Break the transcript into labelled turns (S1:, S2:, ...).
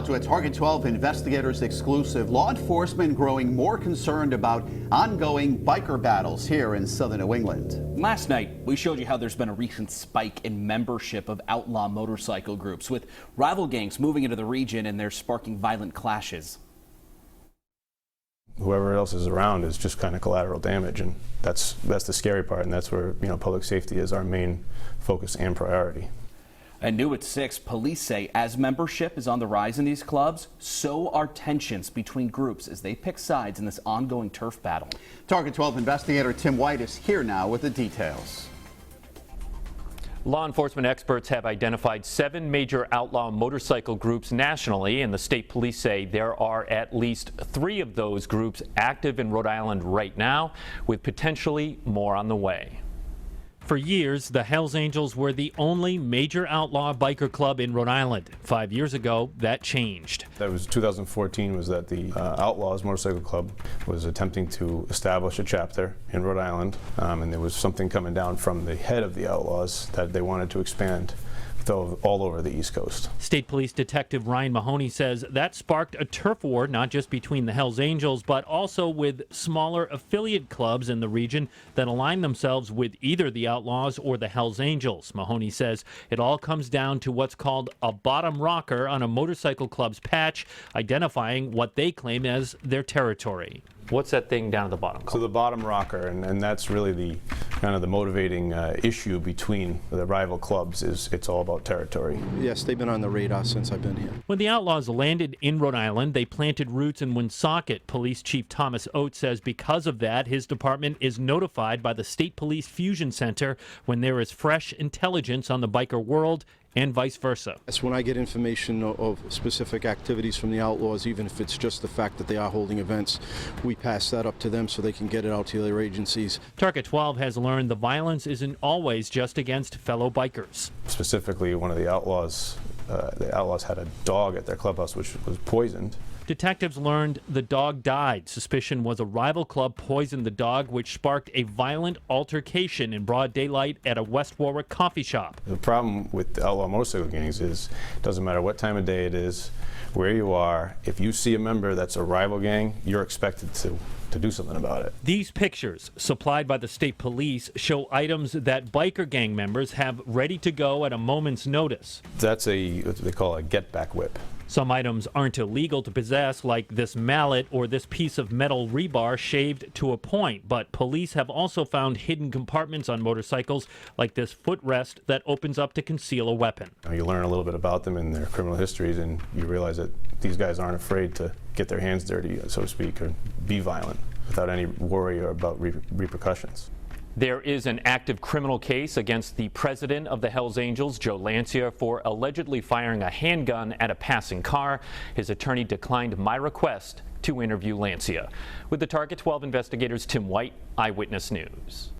S1: to a Target 12 Investigators exclusive. Law enforcement growing more concerned about ongoing biker battles here in southern New England.
S2: Last night, we showed you how there's been a recent spike in membership of outlaw motorcycle groups, with rival gangs moving into the region and they're sparking violent clashes.
S3: Whoever else is around is just kind of collateral damage, and that's the scary part, and that's where, you know, public safety is our main focus and priority.
S2: And new at 6, police say as membership is on the rise in these clubs, so are tensions between groups as they pick sides in this ongoing turf battle.
S1: Target 12 investigator Tim White is here now with the details.
S4: Law enforcement experts have identified 7 major outlaw motorcycle groups nationally, and the state police say there are at least 3 of those groups active in Rhode Island right now, with potentially more on the way.
S5: For years, the Hells Angels were the only major outlaw biker club in Rhode Island. 5 years ago, that changed.
S3: That was 2014, was that the Outlaws Motorcycle Club was attempting to establish a chapter in Rhode Island, and there was something coming down from the head of the Outlaws that they wanted to expand all over the East Coast.
S5: State Police Detective Ryan Mahoney says that sparked a turf war, not just between the Hells Angels, but also with smaller affiliate clubs in the region that align themselves with either the Outlaws or the Hells Angels. Mahoney says it all comes down to what's called a bottom rocker on a motorcycle club's patch, identifying what they claim as their territory.
S4: What's that thing down at the bottom called?
S3: So the bottom rocker, and that's really the kind of the motivating issue between the rival clubs, is it's all about territory.
S6: Yes, they've been on the radar since I've been here.
S5: When the Outlaws landed in Rhode Island, they planted roots in Woonsocket. Police Chief Thomas Oates says because of that, his department is notified by the State Police Fusion Center when there is fresh intelligence on the biker world, and vice versa.
S6: That's when I get information of specific activities from the Outlaws, even if it's just the fact that they are holding events. We pass that up to them so they can get it out to their agencies.
S5: Target 12 has learned the violence isn't always just against fellow bikers.
S3: Specifically, one of the Outlaws had a dog at their clubhouse which was poisoned.
S5: Detectives learned the dog died. Suspicion was a rival club poisoned the dog, which sparked a violent altercation in broad daylight at a West Warwick coffee shop.
S3: The problem with the outlaw motorcycle gangs is it doesn't matter what time of day it is, where you are, if you see a member that's a rival gang, you're expected to do something about it.
S5: These pictures, supplied by the state police, show items that biker gang members have ready to go at a moment's notice.
S3: That's what they call a get-back whip.
S5: Some items aren't illegal to possess, like this mallet or this piece of metal rebar shaved to a point, but police have also found hidden compartments on motorcycles, like this footrest that opens up to conceal a weapon.
S3: You learn a little bit about them and their criminal histories, and you realize that these guys aren't afraid to get their hands dirty, so to speak, or be violent without any worry or about repercussions.
S4: There is an active criminal case against the president of the Hells Angels, Joe Lancia, for allegedly firing a handgun at a passing car. His attorney declined my request to interview Lancia. With the Target 12 investigators, Tim White, Eyewitness News.